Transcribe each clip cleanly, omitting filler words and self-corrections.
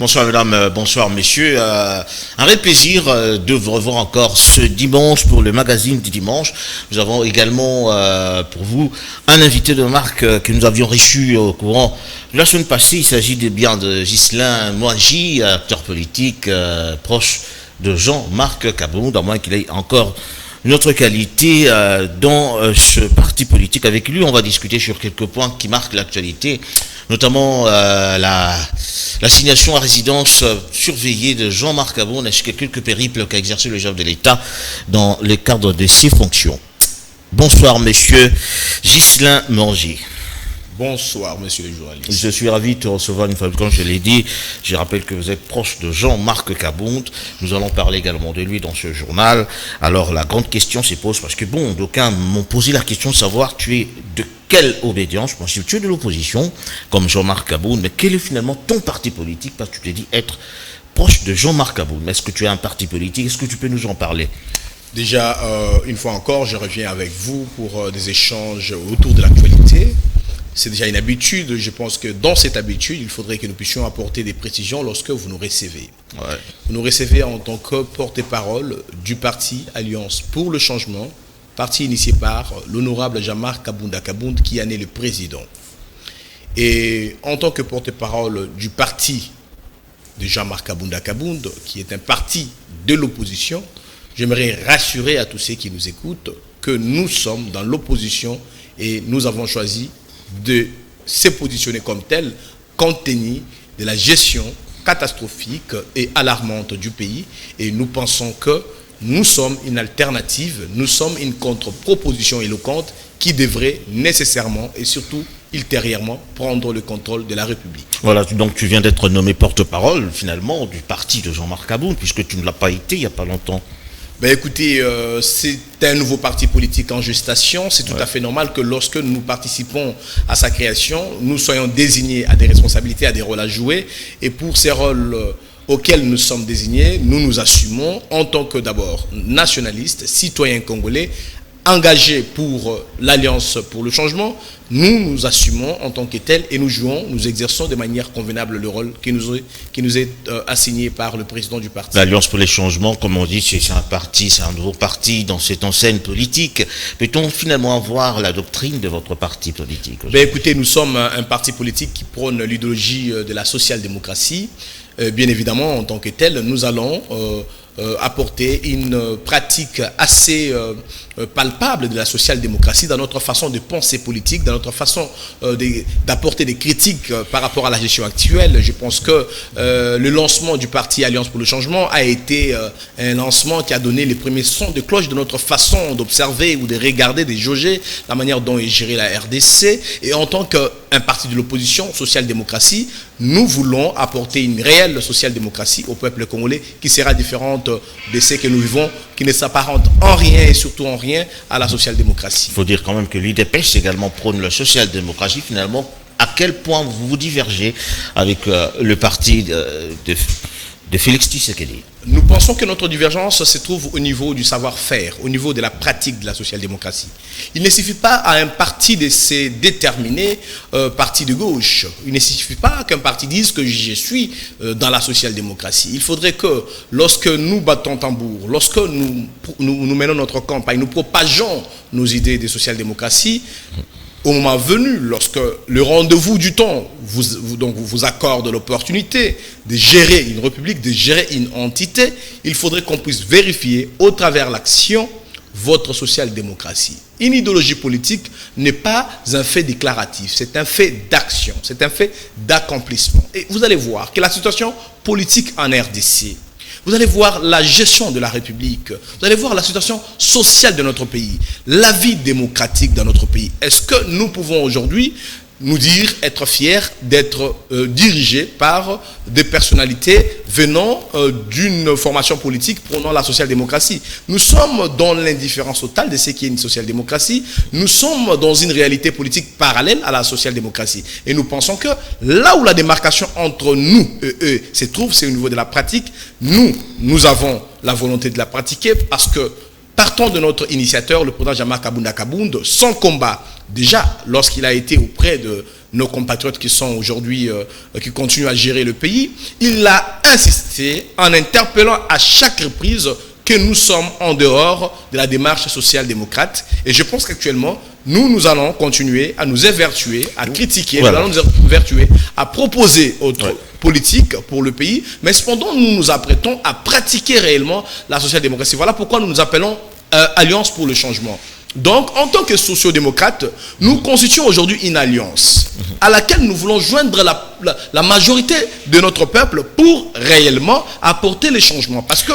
Bonsoir mesdames, bonsoir messieurs. Un vrai plaisir de vous revoir encore ce dimanche pour le magazine du dimanche. Nous avons également pour vous un invité de marque que nous avions reçu au courant de la semaine passée. Il s'agit bien de Ghislain Mwangi, acteur politique proche de Jean-Marc Kabound, à moins qu'il ait encore une autre qualité dans ce parti politique. Avec lui, on va discuter sur quelques points qui marquent l'actualité, notamment l'assignation à résidence surveillée de Jean-Marc Kabound, ainsi que quelques périples qu'a exercé le chef de l'État dans le cadre de ses fonctions. Bonsoir, monsieur Ghislain Mwangi. Bonsoir, monsieur le journaliste. Je suis ravi de te recevoir une fois. Comme je l'ai dit, je rappelle que vous êtes proche de Jean-Marc Kabound. Nous allons parler également de lui dans ce journal. Alors, la grande question se pose, parce que bon, d'aucuns m'ont posé la question de savoir, tu es de quelle obédience? Moi, si tu es de l'opposition, comme Jean-Marc Kabound, mais quel est finalement ton parti politique? Parce que tu t'es dit être proche de Jean-Marc Kabound. Mais est-ce que tu as un parti politique? Est-ce que tu peux nous en parler? Déjà, une fois encore, je reviens avec vous pour des échanges autour de l'actualité. C'est déjà une habitude. Je pense que dans cette habitude, il faudrait que nous puissions apporter des précisions lorsque vous nous recevez. Ouais. Vous nous recevez en tant que porte-parole du parti Alliance pour le changement, parti initié par l'honorable Jean-Marc Kabound qui en est le président. Et en tant que porte-parole du parti de Jean-Marc Kabound, qui est un parti de l'opposition, j'aimerais rassurer à tous ceux qui nous écoutent que nous sommes dans l'opposition et nous avons choisi de se positionner comme tel, compte tenu de la gestion catastrophique et alarmante du pays. Et nous pensons que nous sommes une alternative, nous sommes une contre-proposition éloquente qui devrait nécessairement et surtout ultérieurement prendre le contrôle de la République. Voilà, donc tu viens d'être nommé porte-parole finalement du parti de Jean-Marc Kabound, puisque tu ne l'as pas été il n'y a pas longtemps. Ben écoutez, c'est un nouveau parti politique en gestation. C'est tout à fait normal que lorsque nous participons à sa création, nous soyons désignés à des responsabilités, à des rôles à jouer. Et pour ces rôles auxquels nous sommes désignés, nous nous assumons en tant que d'abord nationalistes, citoyens congolais, engagés pour l'Alliance pour le changement. Nous nous assumons en tant que tels et nous jouons, nous exerçons de manière convenable le rôle qui nous est assigné par le président du parti. L'Alliance pour les changements, comme on dit, c'est un parti, c'est un nouveau parti dans cette enseigne politique. Peut-on finalement avoir la doctrine de votre parti politique? Ben écoutez, nous sommes un parti politique qui prône l'idéologie de la social-démocratie. Bien évidemment, en tant que tel, nous allons apporter une pratique assez palpable de la social-démocratie dans notre façon de penser politique, dans notre façon d'apporter des critiques par rapport à la gestion actuelle. Je pense que le lancement du parti Alliance pour le changement a été un lancement qui a donné les premiers sons de cloche de notre façon d'observer ou de regarder, de jauger la manière dont est gérée la RDC. Et en tant qu'un parti de l'opposition, social-démocratie, nous voulons apporter une réelle social-démocratie au peuple congolais qui sera différente de ce que nous vivons, qui ne s'apparente en rien et surtout en rien à la social-démocratie. Il faut dire quand même que l'UDPS également prône la social-démocratie. Finalement, à quel point vous divergez avec le parti de Félix Tshisekedi? Nous pensons que notre divergence se trouve au niveau du savoir-faire, au niveau de la pratique de la social-démocratie. Il ne suffit pas à un parti de se déterminer parti de gauche. Il ne suffit pas qu'un parti dise que je suis dans la social-démocratie. Il faudrait que lorsque nous battons tambour, lorsque nous menons notre campagne, nous propageons nos idées de social-démocratie, au moment venu, lorsque le rendez-vous du temps vous accorde l'opportunité de gérer une république, de gérer une entité, il faudrait qu'on puisse vérifier au travers l'action votre social-démocratie. Une idéologie politique n'est pas un fait déclaratif, c'est un fait d'action, c'est un fait d'accomplissement. Et vous allez voir que la situation politique en RDC, vous allez voir la gestion de la République, vous allez voir la situation sociale de notre pays, la vie démocratique dans notre pays. Est-ce que nous pouvons aujourd'hui nous dire être fiers d'être dirigés par des personnalités venant d'une formation politique prônant la social-démocratie? Nous sommes dans l'indifférence totale de ce qui est une social-démocratie. Nous sommes dans une réalité politique parallèle à la social-démocratie. Et nous pensons que là où la démarcation entre nous et eux se trouve, c'est au niveau de la pratique. Nous avons la volonté de la pratiquer parce que Partons de notre initiateur, le président Jean-Marc Kabunda Kabound, son combat, déjà, lorsqu'il a été auprès de nos compatriotes qui sont aujourd'hui, qui continuent à gérer le pays, il a insisté en interpellant à chaque reprise que nous sommes en dehors de la démarche social-démocrate. Et je pense qu'actuellement, nous allons continuer à nous évertuer, à critiquer, nous allons nous évertuer, à proposer autre politique pour le pays, mais cependant, nous nous apprêtons à pratiquer réellement la social-démocratie. Voilà pourquoi nous nous appelons Alliance pour le changement. Donc, en tant que sociodémocrates, nous constituons aujourd'hui une alliance à laquelle nous voulons joindre la majorité de notre peuple pour réellement apporter les changements. Parce que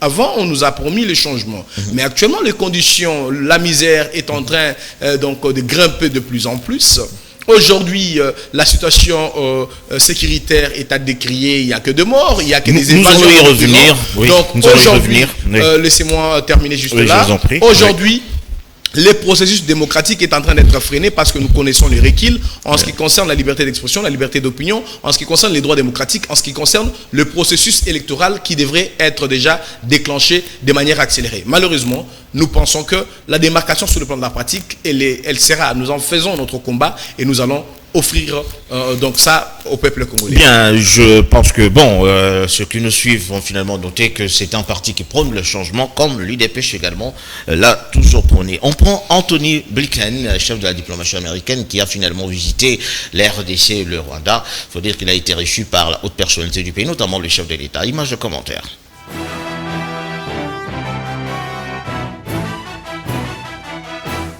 avant, on nous a promis les changements. Mais actuellement, les conditions, la misère est en train de grimper de plus en plus. Aujourd'hui, la situation sécuritaire est à décrier. Il n'y a que de morts, il n'y a que des évasions. Nous allons y revenir. Donc aujourd'hui, laissez-moi terminer juste là. Aujourd'hui, le processus démocratique est en train d'être freiné parce que nous connaissons les reculs en ce qui concerne la liberté d'expression, la liberté d'opinion, en ce qui concerne les droits démocratiques, en ce qui concerne le processus électoral qui devrait être déjà déclenché de manière accélérée. Malheureusement, nous pensons que la démarcation sur le plan de la pratique, elle sera, nous en faisons notre combat et nous allons offrir donc ça au peuple congolais. Bien, je pense que ceux qui nous suivent vont finalement noter que c'est un parti qui prône le changement, comme l'UDPS également l'a toujours prôné. On prend Anthony Blinken, chef de la diplomatie américaine, qui a finalement visité la RDC et le Rwanda. Il faut dire qu'il a été reçu par la haute personnalité du pays, notamment le chef de l'État. Image de commentaire.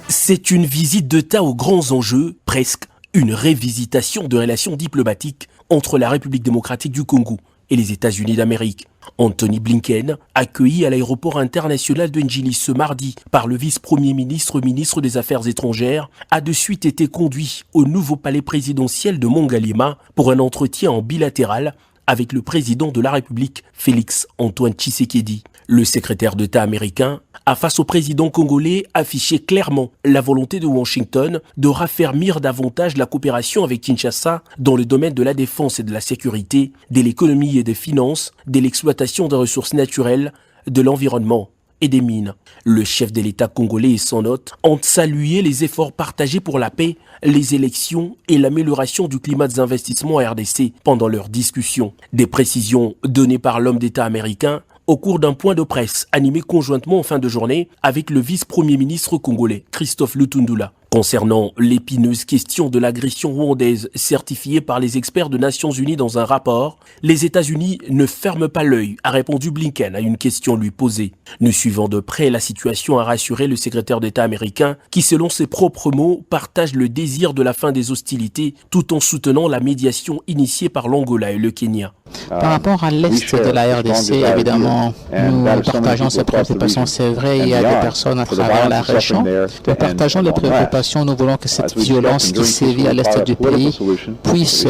C'est une visite d'État aux grands enjeux, presque une révisitation de relations diplomatiques entre la République démocratique du Congo et les États-Unis d'Amérique. Anthony Blinken, accueilli à l'aéroport international de Njili ce mardi par le vice-premier ministre des Affaires étrangères, a de suite été conduit au nouveau palais présidentiel de Mongalema pour un entretien en bilatéral avec le président de la République, Félix Antoine Tshisekedi. Le secrétaire d'État américain a, face au président congolais, affiché clairement la volonté de Washington de raffermir davantage la coopération avec Kinshasa dans le domaine de la défense et de la sécurité, de l'économie et des finances, de l'exploitation des ressources naturelles, de l'environnement et des mines. Le chef de l'État congolais et son hôte ont salué les efforts partagés pour la paix, les élections et l'amélioration du climat des investissements à RDC pendant leur discussion. Des précisions données par l'homme d'État américain au cours d'un point de presse animé conjointement en fin de journée avec le vice-premier ministre congolais, Christophe Lutundula. Concernant l'épineuse question de l'agression rwandaise certifiée par les experts des Nations Unies dans un rapport, les États-Unis ne ferment pas l'œil, a répondu Blinken à une question lui posée. Nous suivons de près la situation, a rassuré le secrétaire d'État américain qui, selon ses propres mots, partage le désir de la fin des hostilités tout en soutenant la médiation initiée par l'Angola et le Kenya. Par rapport à l'Est de la RDC, évidemment, nous partageons ces préoccupations. C'est vrai, il y a des personnes à travers la région. Nous partageons les préoccupations. Nous voulons que cette violence qui sévit à l'Est du pays puisse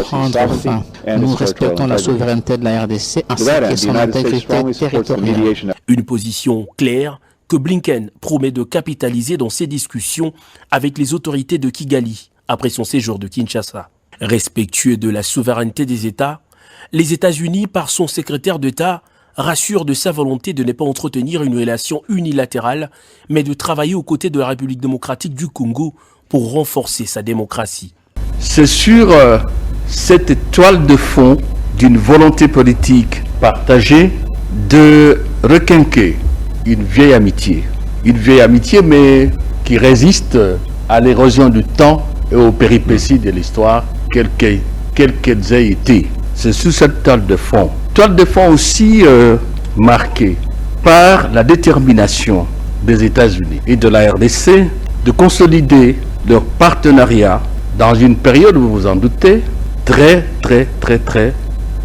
prendre fin. Nous respectons la souveraineté de la RDC ainsi que son intégrité territoriale. Une position claire que Blinken promet de capitaliser dans ses discussions avec les autorités de Kigali après son séjour de Kinshasa. Respectueux de la souveraineté des États, les États-Unis, par son secrétaire d'État, rassurent de sa volonté de ne pas entretenir une relation unilatérale, mais de travailler aux côtés de la République démocratique du Congo pour renforcer sa démocratie. C'est sur cette toile de fond d'une volonté politique partagée de requinquer une vieille amitié mais qui résiste à l'érosion du temps et aux péripéties de l'histoire, quelles qu'elles aient été. C'est sous cette toile de fond aussi marquée par la détermination des États-Unis et de la RDC de consolider leur partenariat dans une période, vous vous en doutez, très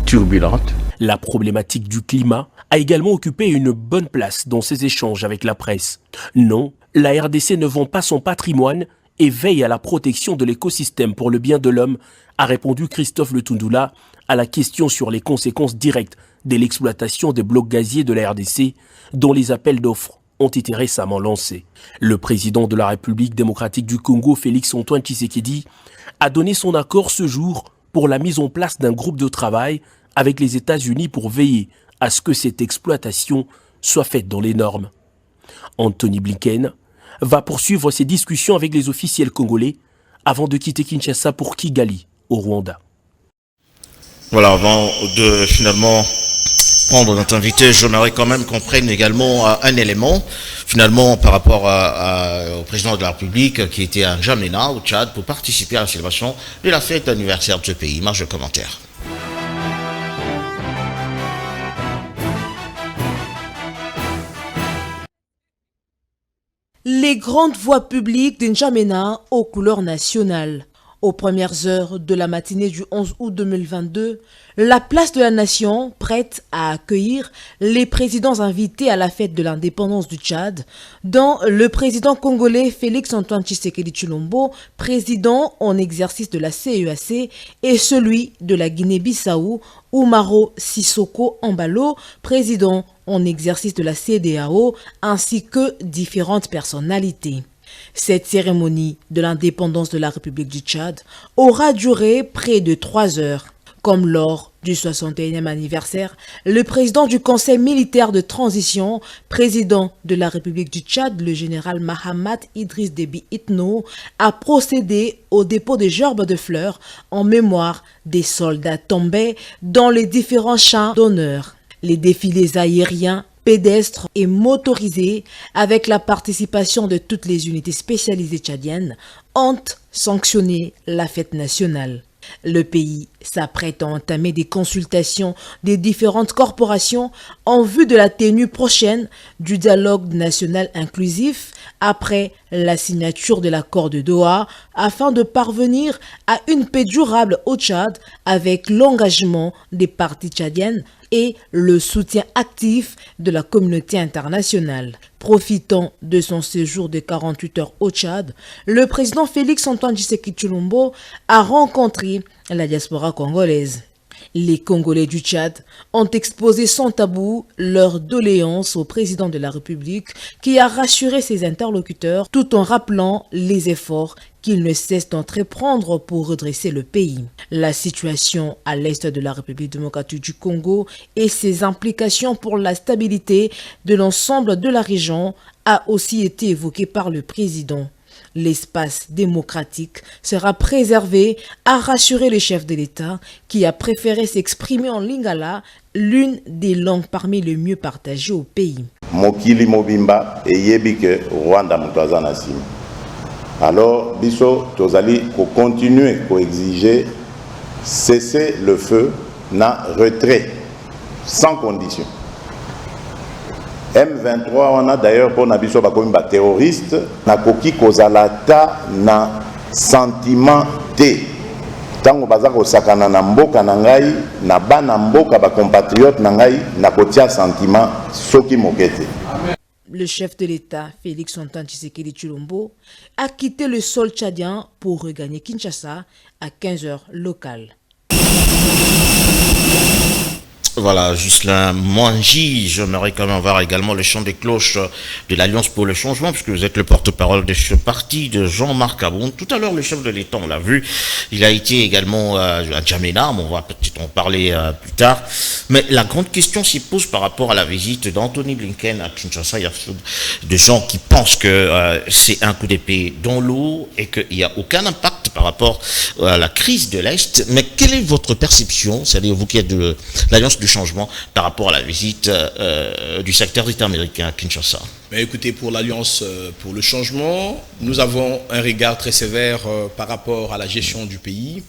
turbulente. La problématique du climat a également occupé une bonne place dans ses échanges avec la presse. Non, la RDC ne vend pas son patrimoine et veille à la protection de l'écosystème pour le bien de l'homme, a répondu Christophe Lutundula à la question sur les conséquences directes de l'exploitation des blocs gaziers de la RDC, dont les appels d'offres ont été récemment lancés. Le président de la République démocratique du Congo, Félix Antoine Tshisekedi, a donné son accord ce jour pour la mise en place d'un groupe de travail avec les États-Unis pour veiller à à ce que cette exploitation soit faite dans les normes. Anthony Blinken va poursuivre ses discussions avec les officiels congolais avant de quitter Kinshasa pour Kigali, au Rwanda. Voilà, avant de finalement prendre notre invité, j'aimerais quand même qu'on prenne également un élément, finalement, par rapport au président de la République qui était à N'Djamena, au Tchad, pour participer à la célébration de la fête d'anniversaire de ce pays. Marge de commentaire. Les grandes voies publiques de N'Djamena aux couleurs nationales. Aux premières heures de la matinée du 11 août 2022, la place de la Nation, prête à accueillir les présidents invités à la fête de l'indépendance du Tchad, dont le président congolais Félix-Antoine Tshisekedi Tshilombo, président en exercice de la CEAC, et celui de la Guinée-Bissau, Umaro Sissoko Embalo, président en exercice de la CEDEAO, ainsi que différentes personnalités. Cette cérémonie de l'indépendance de la République du Tchad aura duré près de 3 heures. Comme lors du 61e anniversaire, le président du Conseil militaire de transition, président de la République du Tchad, le général Mahamat Idriss Déby Itno, a procédé au dépôt de gerbes de fleurs en mémoire des soldats tombés dans les différents champs d'honneur. Les défilés aériens, pédestres et motorisés, avec la participation de toutes les unités spécialisées tchadiennes, ont sanctionné la fête nationale. Le pays s'apprête à entamer des consultations des différentes corporations en vue de la tenue prochaine du dialogue national inclusif après la signature de l'accord de Doha afin de parvenir à une paix durable au Tchad avec l'engagement des parties tchadiennes et le soutien actif de la communauté internationale. Profitant de son séjour de 48 heures au Tchad, le président Félix-Antoine Tshisekedi Tshilombo a rencontré la diaspora congolaise. Les Congolais du Tchad ont exposé sans tabou leur doléance au président de la République qui a rassuré ses interlocuteurs tout en rappelant les efforts qu'il ne cesse d'entreprendre pour redresser le pays. La situation à l'est de la République démocratique du Congo et ses implications pour la stabilité de l'ensemble de la région a aussi été évoquée par le président. L'espace démocratique sera préservé, a rassuré le chef de l'État qui a préféré s'exprimer en lingala, l'une des langues parmi les mieux partagées au pays. Mokili mobimba eyebike Rwanda mutaza na sima. Alors biso tozali ko continuer ko exiger cesser le feu na retrait sans condition. M23 on a d'ailleurs pour nabiso bakomi ba terroriste na koki kozalata na sentiment te tango baza ko sakana na mboka na ngai na bana mboka ba compatriotes na ngai na kotia sentiment soki mokete. Le chef de l'État, Félix-Antoine Tshisekedi Tshilombo, a quitté le sol tchadien pour regagner Kinshasa à 15h locales. Voilà, Ghislain Mwangi, j'aimerais quand même voir également le chant des cloches de l'Alliance pour le changement, puisque vous êtes le porte-parole de ce parti de Jean-Marc Aboun. Tout à l'heure, le chef de l'État, on l'a vu, il a été également à N'Djamena, on va peut-être en parler plus tard. Mais la grande question s'y pose par rapport à la visite d'Anthony Blinken à Kinshasa. Il y a des gens qui pensent que c'est un coup d'épée dans l'eau et qu'il n'y a aucun impact par rapport à la crise de l'Est. Mais quelle est votre perception, c'est-à-dire vous qui êtes de l'Alliance du changement, par rapport à la visite du secrétaire d'État américain à Kinshasa? Mais écoutez, pour l'Alliance pour le changement, nous avons un regard très sévère par rapport à la gestion du pays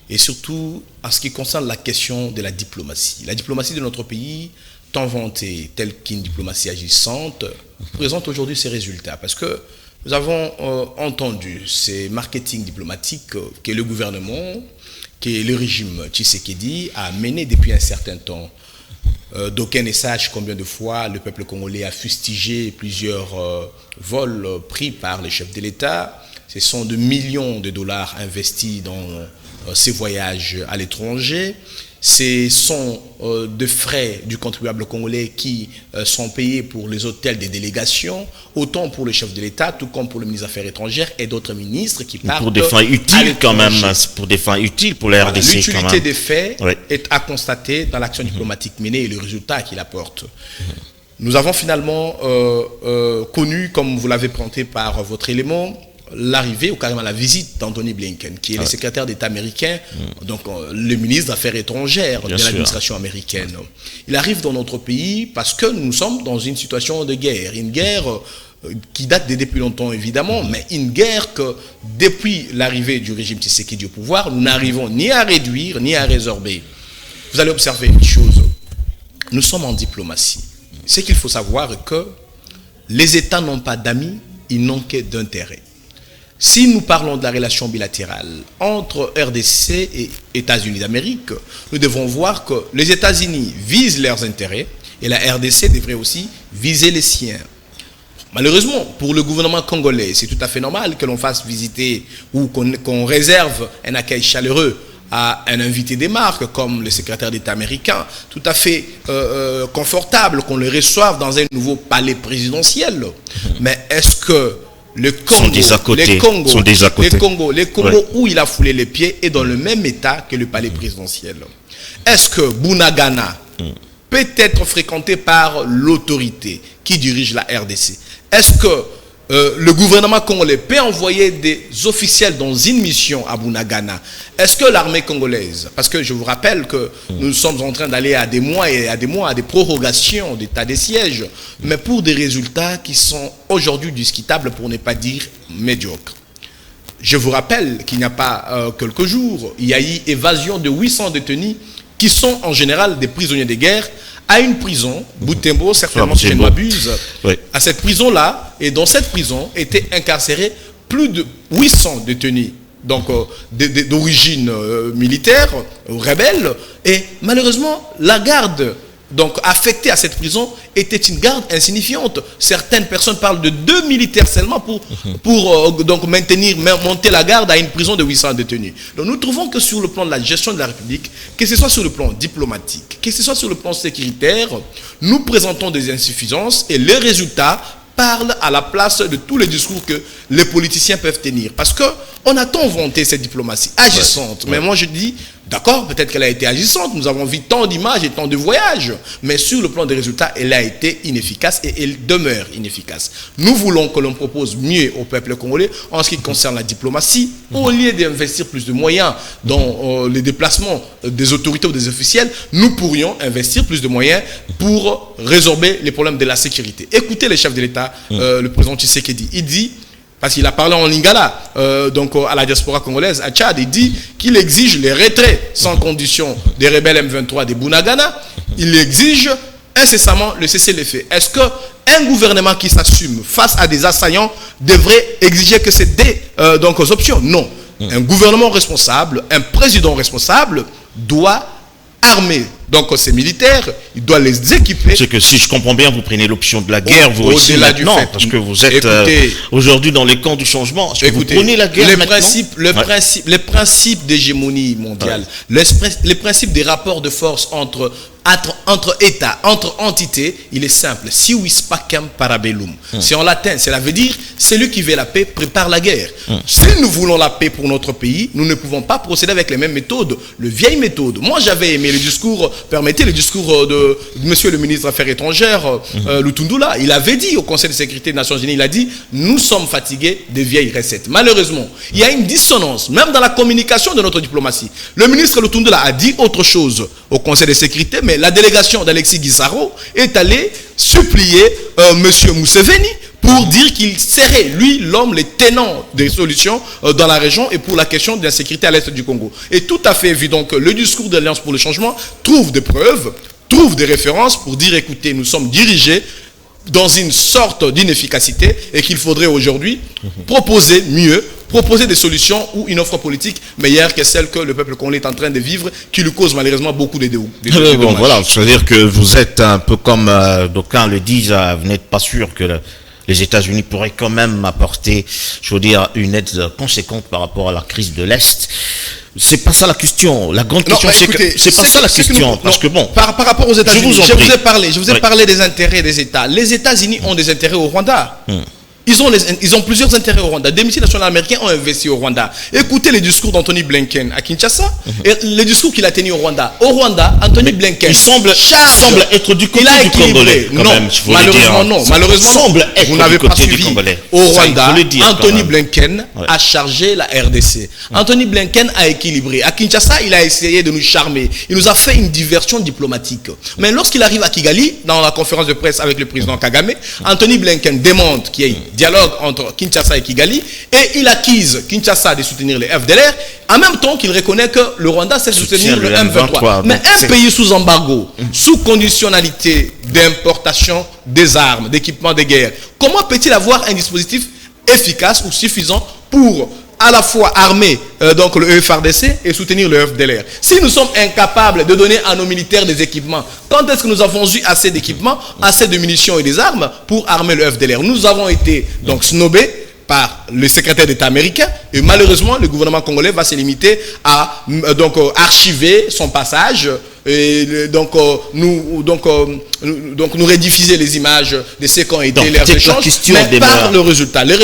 et surtout en ce qui concerne la question de la diplomatie. La diplomatie de notre pays, tant vantée, telle qu'une diplomatie agissante, présente aujourd'hui ses résultats. Parce que nous avons entendu ces marketing diplomatiques que le gouvernement, que le régime Tshisekedi a mené depuis un certain temps. D'aucuns ne sachent combien de fois le peuple congolais a fustigé plusieurs vols pris par les chefs de l'État. Ce sont de millions de dollars investis dans ses voyages à l'étranger. Ce sont des frais du contribuable congolais qui sont payés pour les hôtels des délégations, autant pour le chef de l'État, tout comme pour le ministre des Affaires étrangères et d'autres ministres qui partent pour des fins utiles quand même, pour des fins utiles pour la RDC. L'utilité des faits est à constater dans l'action diplomatique menée et le résultat qu'il apporte. Nous avons finalement connu, comme vous l'avez présenté par votre élément, l'arrivée ou carrément la visite d'Anthony Blinken, qui est le secrétaire d'État américain, donc le ministre des Affaires étrangères de l'administration américaine. Il arrive dans notre pays parce que nous sommes dans une situation de guerre, une guerre qui date depuis longtemps évidemment, mais une guerre que depuis l'arrivée du régime Tshisekedi au pouvoir, nous n'arrivons ni à réduire ni à résorber. Vous allez observer une chose, nous sommes en diplomatie. Ce qu'il faut savoir est que les États n'ont pas d'amis, ils n'ont que d'intérêts. Si nous parlons de la relation bilatérale entre RDC et États-Unis d'Amérique, nous devons voir que les États-Unis visent leurs intérêts et la RDC devrait aussi viser les siens. Malheureusement, pour le gouvernement congolais, c'est tout à fait normal que l'on fasse visiter ou qu'on réserve un accueil chaleureux à un invité des marques comme le secrétaire d'État américain, tout à fait confortable qu'on le reçoive dans un nouveau palais présidentiel. Mais est-ce que le Congo où il a foulé les pieds est dans le même état que le palais présidentiel? Est-ce que Bunagana peut être fréquenté par l'autorité qui dirige la RDC? Est-ce que le gouvernement congolais peut envoyer des officiels dans une mission à Bunagana? Est-ce que l'armée congolaise, parce que je vous rappelle que nous sommes en train d'aller à des mois et à des prorogations d'état des sièges, mais pour des résultats qui sont aujourd'hui discutables, pour ne pas dire médiocres. Je vous rappelle qu'il n'y a pas quelques jours, il y a eu évasion de 800 détenus qui sont en général des prisonniers de guerre à une prison, Butembo, certainement si je ne m'abuse, à cette prison-là, et dans cette prison étaient incarcérés plus de 800 détenus, donc d'origine militaire, rebelle, et malheureusement, la garde donc affectée à cette prison était une garde insignifiante. Certaines personnes parlent de 2 militaires seulement pour donc monter la garde à une prison de 800 détenus. Donc nous trouvons que sur le plan de la gestion de la République, que ce soit sur le plan diplomatique, que ce soit sur le plan sécuritaire, nous présentons des insuffisances et les résultats parlent à la place de tous les discours que les politiciens peuvent tenir. Parce qu'on a tant vanté cette diplomatie agissante. Mais moi je dis, d'accord, peut-être qu'elle a été agissante, nous avons vu tant d'images et tant de voyages, mais sur le plan des résultats, elle a été inefficace et elle demeure inefficace. Nous voulons que l'on propose mieux au peuple congolais en ce qui concerne la diplomatie, au lieu d'investir plus de moyens dans les déplacements des autorités ou des officiels, nous pourrions investir plus de moyens pour résorber les problèmes de la sécurité. Écoutez le chef de l'État, le président Tshisekedi, il dit, parce qu'il a parlé en lingala, donc à la diaspora congolaise, à Tchad, il dit qu'il exige les retraits sans condition des rebelles M23 des Bunagana. Il exige incessamment le cessez-le-feu. Est-ce qu'un gouvernement qui s'assume face à des assaillants devrait exiger que c'est des options? Non. Un gouvernement responsable, un président responsable doit armer donc ces militaires, il doit les équiper. C'est que si je comprends bien, vous prenez l'option de la guerre, vous aussi maintenant, parce que vous êtes aujourd'hui dans les camps du changement. Écoutez, vous prenez la guerre les principes d'hégémonie mondiale, les principes des rapports de force entre États, entre entités, il est simple. Si vis pacem parabellum. C'est en latin, cela veut dire celui qui veut la paix prépare la guerre. Si nous voulons la paix pour notre pays, nous ne pouvons pas procéder avec les mêmes méthodes, les vieilles méthodes. Moi, j'avais aimé le discours, le discours de monsieur le ministre des Affaires étrangères, Lutundula. Il avait dit au Conseil de sécurité des Nations Unies, il a dit, nous sommes fatigués des vieilles recettes. Malheureusement, il y a une dissonance, même dans la communication de notre diplomatie. Le ministre Lutundula a dit autre chose au Conseil de sécurité, mais la délégation d'Alexis Guissaro est allée supplier M. Museveni pour dire qu'il serait, lui, l'homme, les tenants des solutions dans la région et pour la question de la sécurité à l'est du Congo. Et tout à fait évident que le discours de l'Alliance pour le changement trouve des preuves, trouve des références pour dire, écoutez, nous sommes dirigés dans une sorte d'inefficacité et qu'il faudrait aujourd'hui proposer mieux, proposer des solutions ou une offre politique meilleure que celle que le peuple congolais est en train de vivre, qui lui cause malheureusement beaucoup de dommages. Bon, voilà, c'est-à-dire que vous êtes un peu comme d'aucuns le disent, vous n'êtes pas sûr que les États-Unis pourraient quand même apporter, je veux dire, une aide conséquente par rapport à la crise de l'Est. c'est pas ça la question. La grande question, c'est que c'est pas ça la question. Parce que bon, par rapport aux États-Unis, je vous ai parlé des intérêts des États. Les États-Unis ont des intérêts au Rwanda. Ils ont plusieurs intérêts au Rwanda. Des multinationales américaines ont investi au Rwanda. Écoutez les discours d'Anthony Blinken à Kinshasa et les discours qu'il a tenus au Rwanda. Au Rwanda, Anthony Blinken semble être du côté du Congolais. Non, malheureusement non. Malheureusement, vous n'avez pas suivi. Au Rwanda, Anthony Blinken a chargé la RDC. Anthony Blinken a équilibré. À Kinshasa, il a essayé de nous charmer. Il nous a fait une diversion diplomatique. Mais lorsqu'il arrive à Kigali, dans la conférence de presse avec le président Kagame, Anthony Blinken démontre qu'il y a dialogue entre Kinshasa et Kigali et il accuse Kinshasa de soutenir les FDLR en même temps qu'il reconnaît que le Rwanda sait soutenir le M23. Mais un pays sous embargo, sous conditionnalité d'importation des armes, d'équipements de guerre, comment peut-il avoir un dispositif efficace ou suffisant pour à la fois armer donc le FARDC et soutenir le FDLR? Si nous sommes incapables de donner à nos militaires des équipements, quand est-ce que nous avons eu assez d'équipements, assez de munitions et des armes pour armer le FDLR? Nous avons été donc snobés par le secrétaire d'État américain et malheureusement le gouvernement congolais va se limiter à archiver son passage et donc nous rediffuser les images de ce qu'ont été leurs échanges, mais par le résultat. Les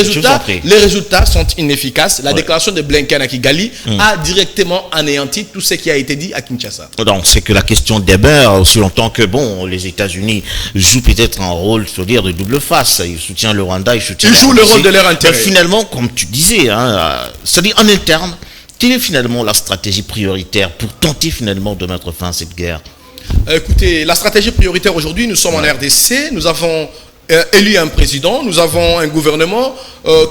résultats sont inefficaces. La déclaration de Blinken à Kigali a directement anéanti tout ce qui a été dit à Kinshasa. Donc c'est que la question demeure aussi longtemps que bon, les États-Unis jouent peut-être un rôle, se dire, de double face. Ils soutiennent le Rwanda, ils jouent le rôle de leur intérêt. Mais finalement, comme tu disais, c'est-à-dire en interne, quelle est finalement la stratégie prioritaire pour tenter finalement de mettre fin à cette guerre? Écoutez, la stratégie prioritaire aujourd'hui, nous sommes en RDC, nous avons élu un président, nous avons un gouvernement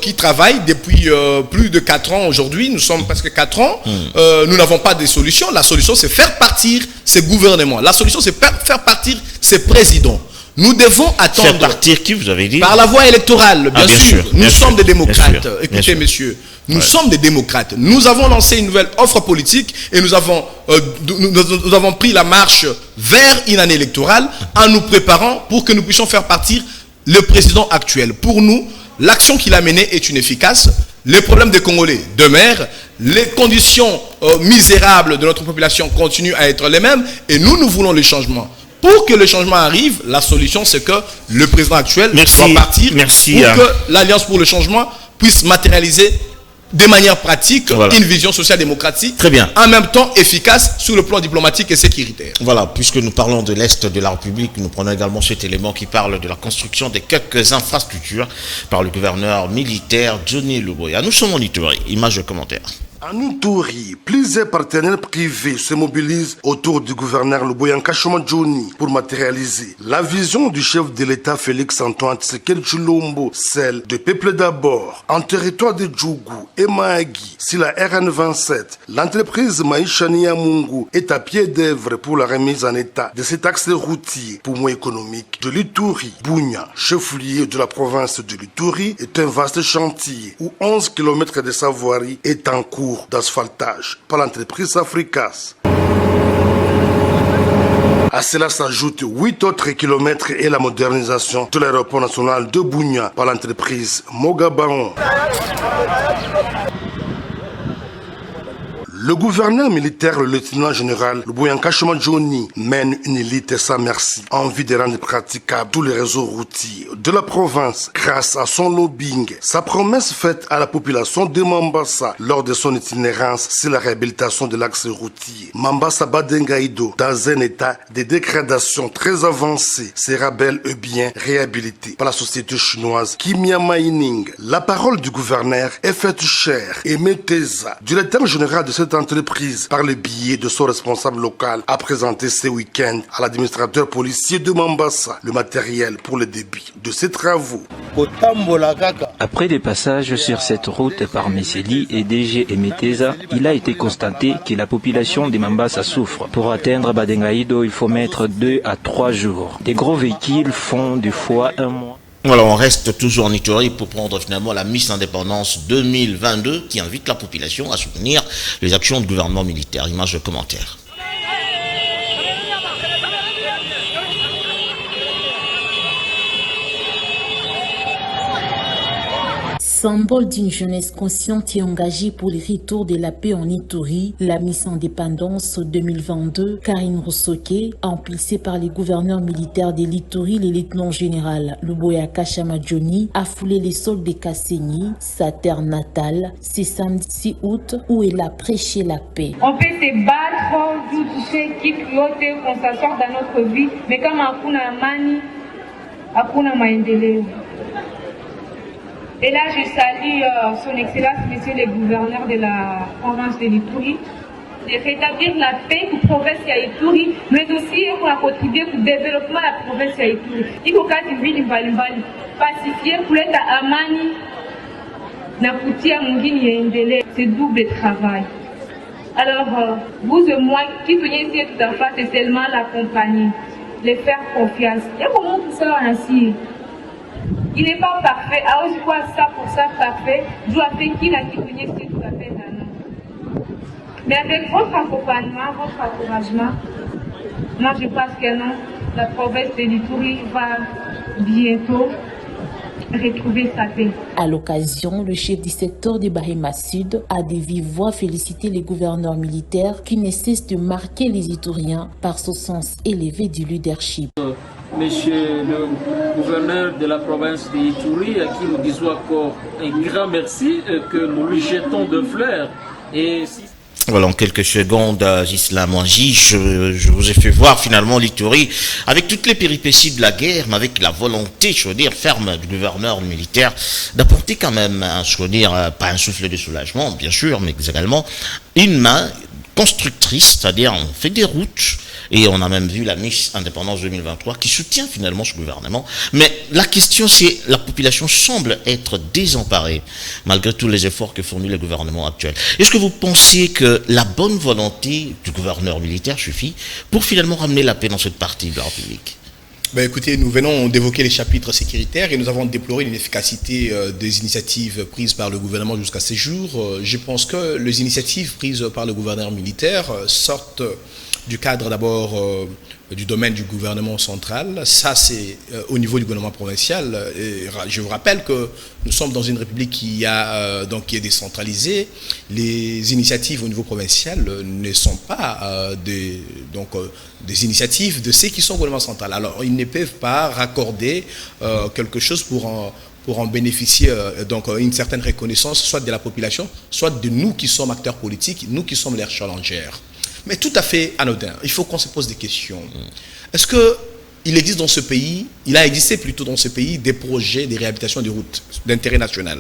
qui travaille depuis plus de 4 ans aujourd'hui, nous sommes presque 4 ans, nous n'avons pas de solution. La solution c'est faire partir ces gouvernements, la solution c'est faire partir ces présidents. Nous devons attendre. Faire partir qui, vous avez dit? Par la voie électorale, bien sûr. Nous sommes des démocrates. Écoutez, messieurs, nous sommes des démocrates. Nous avons lancé une nouvelle offre politique et nous avons pris la marche vers une année électorale en nous préparant pour que nous puissions faire partir le président actuel. Pour nous, l'action qu'il a menée est inefficace. Les problèmes des Congolais demeurent. Les conditions misérables de notre population continuent à être les mêmes et nous voulons le changement. Pour que le changement arrive, la solution c'est que le président actuel doit partir pour que l'Alliance pour le changement puisse matérialiser de manière pratique une vision social-démocratique. Très bien. En même temps efficace sur le plan diplomatique et sécuritaire. Voilà, puisque nous parlons de l'Est de la République, nous prenons également cet élément qui parle de la construction de quelques infrastructures par le gouverneur militaire Johnny Luboya. Nous sommes en Ituri, image de commentaire. En Ituri, plusieurs partenaires privés se mobilisent autour du gouverneur Luboya Nkashoma Johnny pour matérialiser la vision du chef de l'État Félix-Antoine Tshisekedi Tshilombo, celle de peuple d'abord. En territoire de Djougou et Mahagi, si la RN27, l'entreprise Maïcha Niamungu est à pied d'œuvre pour la remise en état de cet axe routier poumon économique de l'Ituri. Bunya, chef-lieu de la province de l'Ituri, est un vaste chantier où 11 km de sa voirie est en cours d'asphaltage par l'entreprise Africas. À cela s'ajoutent 8 autres kilomètres et la modernisation de l'aéroport national de Bunya par l'entreprise Mogabaon. Le gouverneur militaire, le lieutenant-général Luboya Nkashoma Johnny, mène une élite sans merci, en vue de rendre praticables tous les réseaux routiers de la province grâce à son lobbying. Sa promesse faite à la population de Mambasa lors de son itinérance, c'est la réhabilitation de l'axe routier Mambasa-Badengaïdo dans un état de dégradation très avancé, sera bel et bien réhabilité par la société chinoise Kimia Mining. La parole du gouverneur est faite chère et Meteza, directeur général de cette entreprise, par le biais de son responsable local, a présenté ce week-end à l'administrateur policier de Mambasa le matériel pour le début de ces travaux. Après des passages sur cette route par Messeli et DG et Meteza, il a été constaté que la population de Mambasa souffre. Pour atteindre Badengaïdo, il faut mettre 2 à 3 jours. Des gros véhicules font des fois 1 mois. Voilà, on reste toujours en Ituri pour prendre finalement la Miss Indépendance 2022 qui invite la population à soutenir les actions du gouvernement militaire. Image de commentaire. Symbole d'une jeunesse consciente et engagée pour le retour de la paix en Ituri, la Miss Indépendance 2022, Karine Roussoké, impulsée par les gouverneurs militaires de l'Ituri, le lieutenant-général Luboya Kashamadjoni, a foulé les sols de Kassenyi, sa terre natale, ce samedi 6 août, où elle a prêché la paix. On peut se battre pour toucher qui flotte, qu'on s'assoit dans notre vie, mais comme hakuna amani, hakuna maendeleo. Et là, je salue son Excellence, Monsieur le gouverneur de la province de l'Ituri, de rétablir la paix pour la province de l'Ituri, mais aussi pour contribuer au développement de la province de l'Ituri. Il faut qu'il y ait une pacifier pour être amani, na kutia mungini yendele, c'est double travail. Alors, vous et moi, qui venez ici tout à fait, c'est seulement l'accompagner, les faire confiance. Il y a comment tout ça ainsi? Il n'est pas parfait. Alors, je vois ça pour ça parfait. Je dois faire qui n'a qui venir ici tout à fait non. Mais avec votre accompagnement, votre encouragement, moi je pense que non, la province de l'Ituri va bientôt retrouver sa paix. À l'occasion, le chef du secteur de Bahema Sud a de vive voix félicité les gouverneurs militaires qui ne cessent de marquer les Ituriens par son sens élevé du leadership. Monsieur le gouverneur de la province de Ituri, à qui nous disons encore un grand merci, que nous lui jetons de fleurs. Et si... Voilà, en quelques secondes, Gisela Mwangi, je vous ai fait voir finalement l'Ituri avec toutes les péripéties de la guerre, mais avec la volonté, je veux dire, ferme du gouverneur militaire d'apporter quand même, je veux dire, pas un souffle de soulagement, bien sûr, mais également une main constructrice, c'est-à-dire on fait des routes, et on a même vu la Miss Indépendance 2023 qui soutient finalement ce gouvernement. Mais la question c'est, la population semble être désemparée malgré tous les efforts que fournit le gouvernement actuel. Est-ce que vous pensez que la bonne volonté du gouverneur militaire suffit pour finalement ramener la paix dans cette partie de la République? Ben écoutez, nous venons d'évoquer les chapitres sécuritaires et nous avons déploré l'inefficacité des initiatives prises par le gouvernement jusqu'à ces jours. Je pense que les initiatives prises par le gouverneur militaire sortent du cadre d'abord du domaine du gouvernement central. Ça, c'est au niveau du gouvernement provincial. Et je vous rappelle que nous sommes dans une république qui est décentralisée. Les initiatives au niveau provincial ne sont pas des initiatives de ceux qui sont au gouvernement central. Alors, ils ne peuvent pas raccorder quelque chose pour en bénéficier, donc une certaine reconnaissance, soit de la population, soit de nous qui sommes acteurs politiques, nous qui sommes les challengers. Mais tout à fait anodin. Il faut qu'on se pose des questions. Est-ce qu'il existe dans ce pays, il a existé plutôt dans ce pays des projets de réhabilitation des routes d'intérêt national?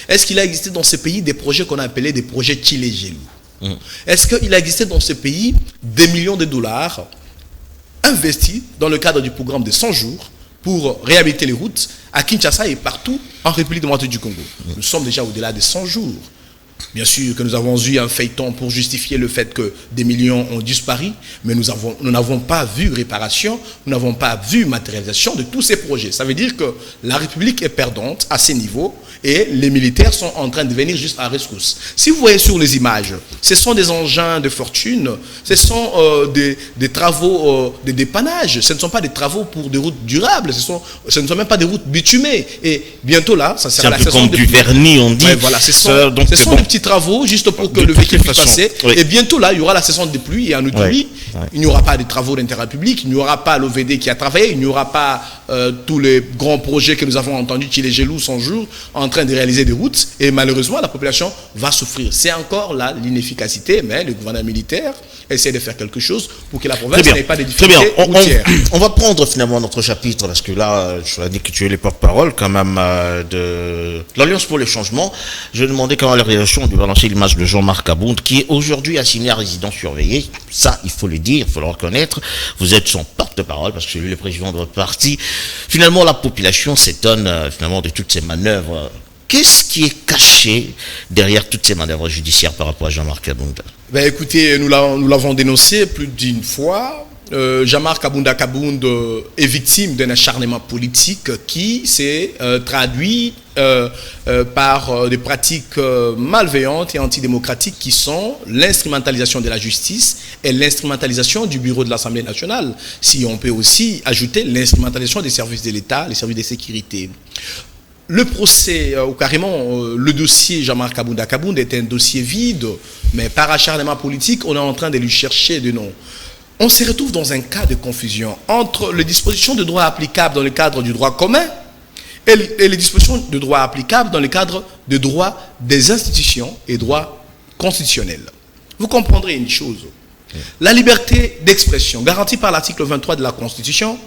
Est-ce qu'il a existé dans ce pays des projets qu'on a appelés des projets Chile-Gelou? Est-ce qu'il a existé dans ce pays des millions de dollars investis dans le cadre du programme de 100 jours pour réhabiliter les routes à Kinshasa et partout en République démocratique du Congo? Nous sommes déjà au-delà de 100 jours. Bien sûr que nous avons eu un feuilleton pour justifier le fait que des millions ont disparu, mais nous n'avons pas vu réparation, nous n'avons pas vu matérialisation de tous ces projets. Ça veut dire que la République est perdante à ces niveaux et les militaires sont en train de venir juste à rescousse. Si vous voyez sur les images, ce sont des engins de fortune, ce sont des travaux de dépannage, ce ne sont pas des travaux pour des routes durables, ce ne sont même pas des routes bitumées. Et bientôt là, ça sera la saison comme du vernis, on dit. Ouais, voilà, ce sont des petits travaux juste pour que le véhicule puisse passer. Oui. Et bientôt là, il y aura la saison des pluies et en Ituri, il n'y aura pas de travaux d'intérêt public, il n'y aura pas l'OVD qui a travaillé, il n'y aura pas tous les grands projets que nous avons entendus, Chile Gelou 100 jours, en train de réaliser des routes. Et malheureusement, la population va souffrir. C'est encore là l'inefficacité, mais le gouvernement militaire essaie de faire quelque chose pour que la province n'ait pas de difficultés routières. On va prendre finalement notre chapitre, parce que là, je vous ai dit que tu es les porte-parole quand même de l'Alliance pour le changement. Je demandais comment la réaction du balancer l'image de Jean-Marc Abound, qui est aujourd'hui assigné à résidence surveillée. Ça, il faut le dire, il faut le reconnaître. Vous êtes son porte-parole, parce que c'est lui le président de votre parti. Finalement, la population s'étonne finalement de toutes ces manœuvres. Qu'est-ce qui est caché derrière toutes ces manœuvres judiciaires par rapport à Jean-Marc Abound? Ben écoutez, nous l'avons dénoncé plus d'une fois. Jean-Marc Abound est victime d'un acharnement politique qui s'est traduit par des pratiques malveillantes et antidémocratiques qui sont l'instrumentalisation de la justice et l'instrumentalisation du bureau de l'Assemblée nationale. Si on peut aussi ajouter l'instrumentalisation des services de l'État, les services de sécurité. le procès, ou carrément le dossier Jean-Marc Kabounda Kabound est un dossier vide, mais par acharnement politique, on est en train de lui chercher des noms. On se retrouve dans un cas de confusion entre les dispositions de droit applicables dans le cadre du droit commun et les dispositions de droit applicables dans le cadre de droit des institutions et droit constitutionnel. Vous comprendrez une chose. La liberté d'expression, garantie par l'article 23 de la Constitution,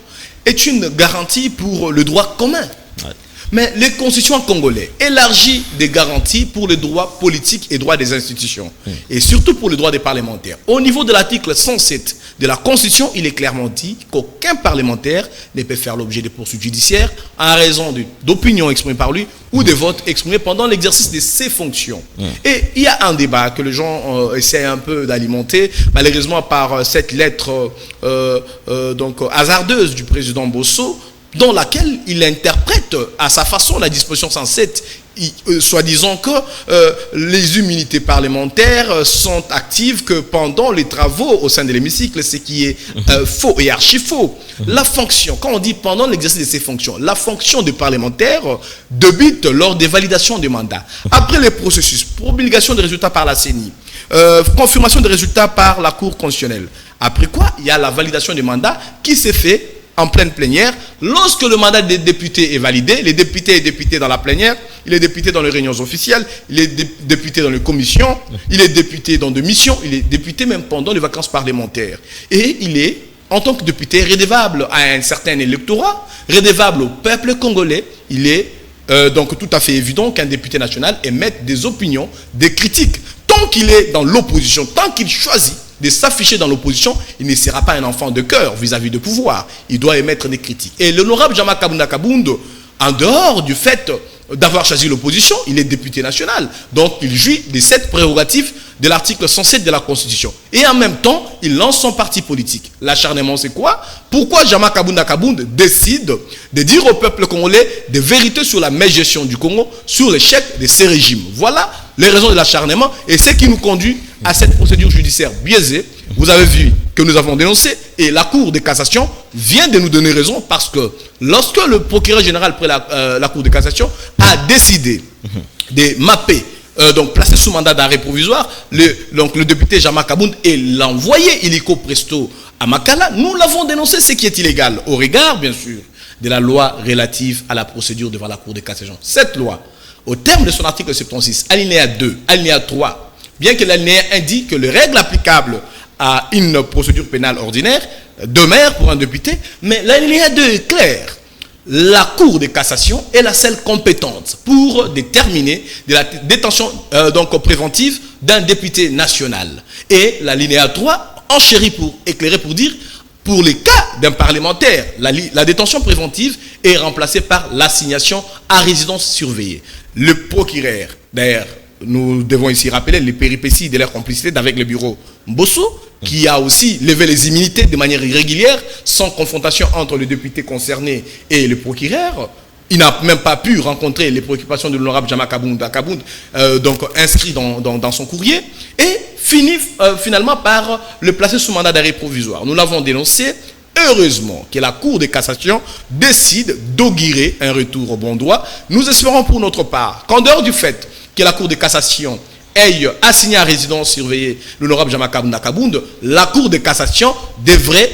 est une garantie pour le droit commun. Ouais. Mais les constitutions congolais élargissent des garanties pour les droits politiques et droits des institutions. Et surtout pour le droit des parlementaires. Au niveau de l'article 107 de la Constitution, il est clairement dit qu'aucun parlementaire ne peut faire l'objet de poursuites judiciaires en raison d'opinions exprimées par lui ou de votes exprimés pendant l'exercice de ses fonctions. Et il y a un débat que les gens essaient un peu d'alimenter, malheureusement par cette lettre donc hasardeuse du président Bosso, dans laquelle il interprète à sa façon la disposition 107, soi-disant que les immunités parlementaires sont actives que pendant les travaux au sein de l'hémicycle, ce qui est faux et archi-faux. La fonction, quand on dit pendant l'exercice de ces fonctions, la fonction de parlementaire débute lors des validations des mandats. Après les processus, promulgation des résultats par la CENI, confirmation des résultats par la Cour constitutionnelle. Après quoi, il y a la validation des mandats qui s'est fait en pleine plénière. Lorsque le mandat des députés est validé, les députés est député dans la plénière, il est député dans les réunions officielles, il est député dans les commissions, il est député dans des missions, il est député même pendant les vacances parlementaires. Et il est, en tant que député, redevable à un certain électorat, redevable au peuple congolais. Il est donc tout à fait évident qu'un député national émette des opinions, des critiques. Tant qu'il est dans l'opposition, tant qu'il choisit de s'afficher dans l'opposition, il ne sera pas un enfant de cœur vis-à-vis du pouvoir. Il doit émettre des critiques. Et l'honorable Jean-Marc Kabounda Kabound, en dehors du fait d'avoir choisi l'opposition, il est député national. Donc, il jouit de cette prérogative de l'article 107 de la Constitution. Et en même temps, il lance son parti politique. L'acharnement, c'est quoi? Pourquoi Jean-Marc Kabounda Kabound décide de dire au peuple congolais des vérités sur la mégestion du Congo, sur l'échec de ces régimes? Voilà les raisons de l'acharnement et ce qui nous conduit à cette procédure judiciaire biaisée. Vous avez vu que nous avons dénoncé et la Cour de cassation vient de nous donner raison parce que lorsque le procureur général près la Cour de cassation a décidé de mapper, donc placer sous mandat d'arrêt provisoire, le député Jean-Marc Kabound et l'envoyer illico presto à Makala, nous l'avons dénoncé, ce qui est illégal au regard, bien sûr, de la loi relative à la procédure devant la Cour de cassation. Cette loi, au terme de son article 76, alinéa 2, alinéa 3, bien que l'alinéa indique que les règles applicables à une procédure pénale ordinaire demeurent pour un député, mais l'alinéa 2 est clair. La Cour de cassation est la seule compétente pour déterminer de la détention donc préventive d'un député national. Et l'alinéa 3 enchérit pour éclairer, pour dire, pour les cas d'un parlementaire, la détention préventive est remplacée par l'assignation à résidence surveillée. Le procureur, d'ailleurs, nous devons ici rappeler les péripéties de leur complicité avec le bureau Mbosso, qui a aussi levé les immunités de manière irrégulière, sans confrontation entre le député concerné et le procureur. Il n'a même pas pu rencontrer les préoccupations de l'honorable Jean-Marc Kabounda Kabound, donc inscrit dans son courrier, et finit finalement par le placer sous mandat d'arrêt provisoire. Nous l'avons dénoncé. Heureusement que la Cour de cassation décide d'augurer un retour au bon droit. Nous espérons pour notre part qu'en dehors du fait que la Cour de cassation ait assigné à résidence surveillée l'honorable Jean-Marc Kabounda Kabound, la Cour de cassation devrait,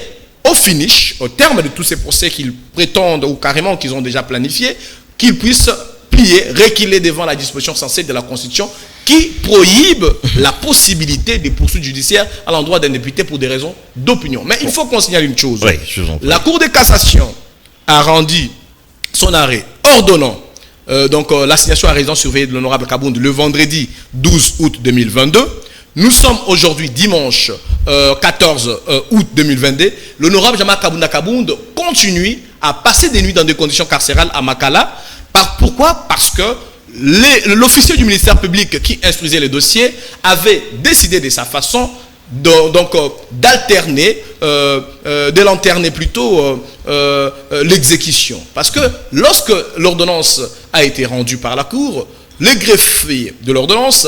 au finish, au terme de tous ces procès qu'ils prétendent ou carrément qu'ils ont déjà planifiés, qu'ils puissent plier, reculer devant la disposition 107 de la Constitution qui prohibe la possibilité de poursuites judiciaires à l'endroit d'un député pour des raisons d'opinion. Mais il faut qu'on signale une chose. Oui, la Cour de cassation a rendu son arrêt ordonnant l'assignation à résidence surveillée de l'honorable Kabound le vendredi 12 août 2022. Nous sommes aujourd'hui dimanche 14 août 2022. L'honorable Jean-Marc Kabounda Kabound continue à passer des nuits dans des conditions carcérales à Makala. Pourquoi? Parce que l'officier du ministère public qui instruisait le dossier avait décidé de sa façon d'alterner, de lanterner plutôt l'exécution. Parce que lorsque l'ordonnance a été rendue par la Cour, le greffier de l'ordonnance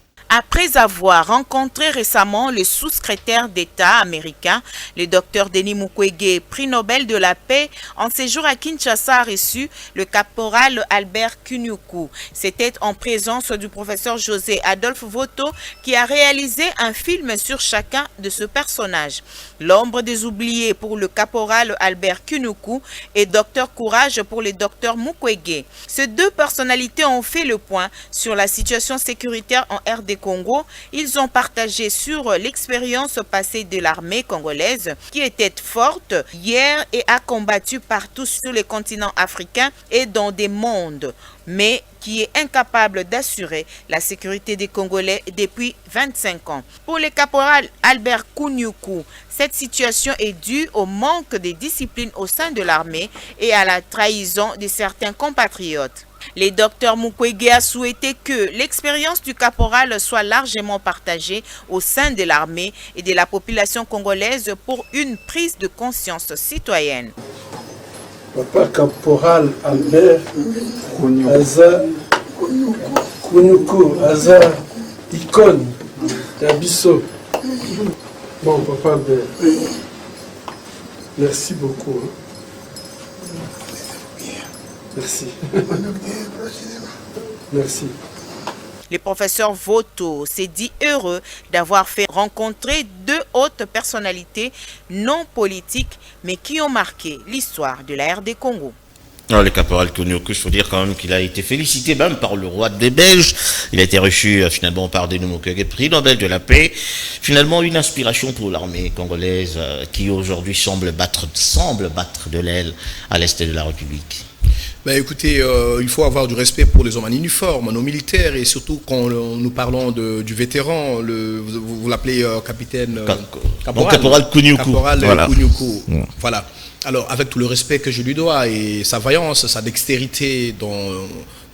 Après avoir rencontré récemment le sous-secrétaire d'État américain, le Dr Denis Mukwege, prix Nobel de la paix, en séjour à Kinshasa a reçu le caporal Albert Kunyuku. C'était en présence du professeur José Adolphe Voto qui a réalisé un film sur chacun de ce personnage. L'ombre des oubliés pour le caporal Albert Kunyuku et Docteur Courage pour le Dr Mukwege. Ces deux personnalités ont fait le point sur la situation sécuritaire en RD Congo. Ils ont partagé sur l'expérience passée de l'armée congolaise qui était forte hier et a combattu partout sur le continent africain et dans des mondes, mais qui est incapable d'assurer la sécurité des Congolais depuis 25 ans. Pour le caporal Albert Kunyuku, cette situation est due au manque de discipline au sein de l'armée et à la trahison de certains compatriotes. Le docteur Mukwege a souhaité que l'expérience du caporal soit largement partagée au sein de l'armée et de la population congolaise pour une prise de conscience citoyenne. Papa caporal Albert Kunyuku, Aza, icône, Tabiso. Bon, papa Albert, merci beaucoup. Merci. Merci. Le professeur Voto s'est dit heureux d'avoir fait rencontrer deux hautes personnalités non politiques, mais qui ont marqué l'histoire de la RD Congo. Le caporal Kunyuku, il faut dire quand même qu'il a été félicité même par le roi des Belges. Il a été reçu finalement par Denis Mukwege, prix Nobel de la paix. Finalement, une inspiration pour l'armée congolaise qui aujourd'hui semble battre de l'aile à l'est de la République. Ben écoutez, il faut avoir du respect pour les hommes en uniforme, nos militaires, et surtout quand nous parlons du vétéran, vous l'appelez capitaine... Caporal Kunyuku. Caporal voilà. Kunyuku. Voilà. Alors, avec tout le respect que je lui dois et sa vaillance, sa dextérité dans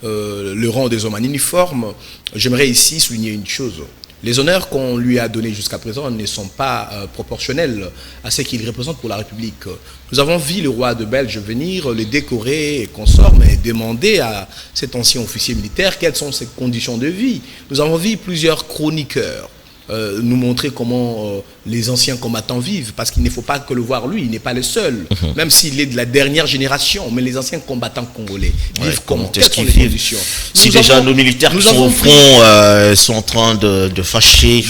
le rang des hommes en uniforme, j'aimerais ici souligner une chose. Les honneurs qu'on lui a donnés jusqu'à présent ne sont pas proportionnels à ce qu'il représente pour la République. Nous avons vu le roi de Belge venir, le décorer et consorts, mais demander à cet ancien officier militaire quelles sont ses conditions de vie. Nous avons vu plusieurs chroniqueurs nous montrer comment les anciens combattants vivent, parce qu'il ne faut pas que le voir lui, il n'est pas le seul, même s'il est de la dernière génération, mais les anciens combattants congolais vivent comment? Quelles sont les conditions? Si déjà nos militaires qui sont au front sont en train de fâcher,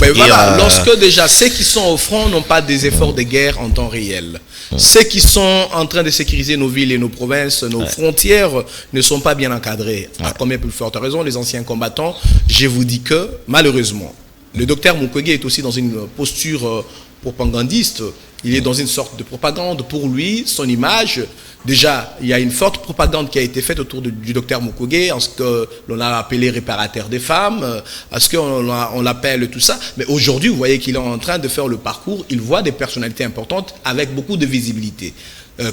lorsque déjà ceux qui sont au front n'ont pas des efforts de guerre en temps réel, ceux qui sont en train de sécuriser nos villes et nos provinces, nos frontières ne sont pas bien encadrés. À combien plus forte raison, les anciens combattants, je vous dis que malheureusement, le docteur Mukwege est aussi dans une posture propagandiste. Il est dans une sorte de propagande pour lui, son image. Déjà, il y a une forte propagande qui a été faite autour du docteur Mukwege, en ce que l'on a appelé réparateur des femmes, à ce qu'on l'appelle tout ça. Mais aujourd'hui, vous voyez qu'il est en train de faire le parcours. Il voit des personnalités importantes avec beaucoup de visibilité.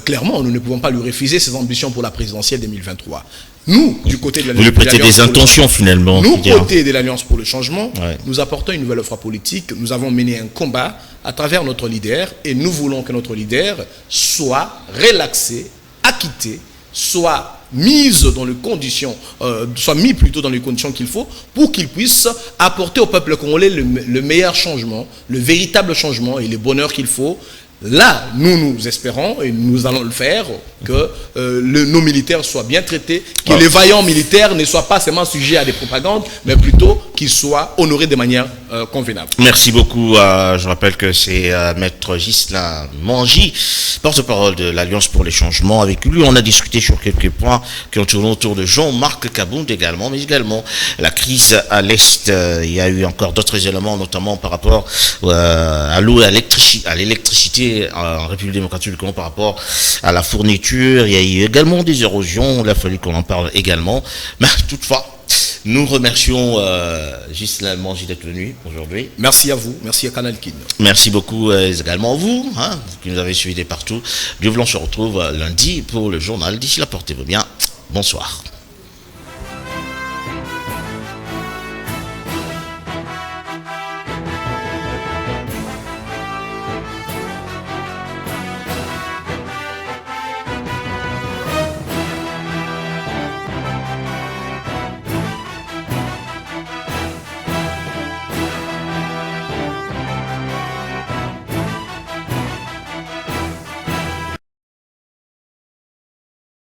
Clairement, nous ne pouvons pas lui refuser ses ambitions pour la présidentielle 2023. Nous, du côté de l'Alliance... Vous lui prêtez des intentions finalement. Nous, côté de l'Alliance pour le changement, nous apportons une nouvelle offre politique. Nous avons mené un combat à travers notre leader et nous voulons que notre leader soit relaxé, acquitté, soit mis dans les conditions, dans les conditions qu'il faut pour qu'il puisse apporter au peuple congolais le meilleur changement, le véritable changement et le bonheur qu'il faut. Là, nous espérons, et nous allons le faire, que nos militaires soient bien traités, que les vaillants militaires ne soient pas seulement sujets à des propagandes, mais plutôt qu'ils soient honorés de manière convenable. Merci beaucoup. Je rappelle que c'est Maître Ghislain Mangy, porte-parole de l'Alliance pour les changements. Avec lui, on a discuté sur quelques points qui ont tourné autour de Jean-Marc Kabound également, mais également la crise à l'Est. Il y a eu encore d'autres éléments, notamment par rapport à l'eau et à l'électricité en République démocratique du Congo par rapport à la fourniture. Il y a eu également des érosions, il a fallu qu'on en parle également. Mais toutefois, nous remercions Ghislain Mangy d'être venu aujourd'hui. Merci à vous, merci à Canal Kin. Merci beaucoup également à vous, qui nous avez suivis de partout. Dieu voulant, on se retrouve lundi pour le journal. D'ici là, portez-vous bien. Bonsoir.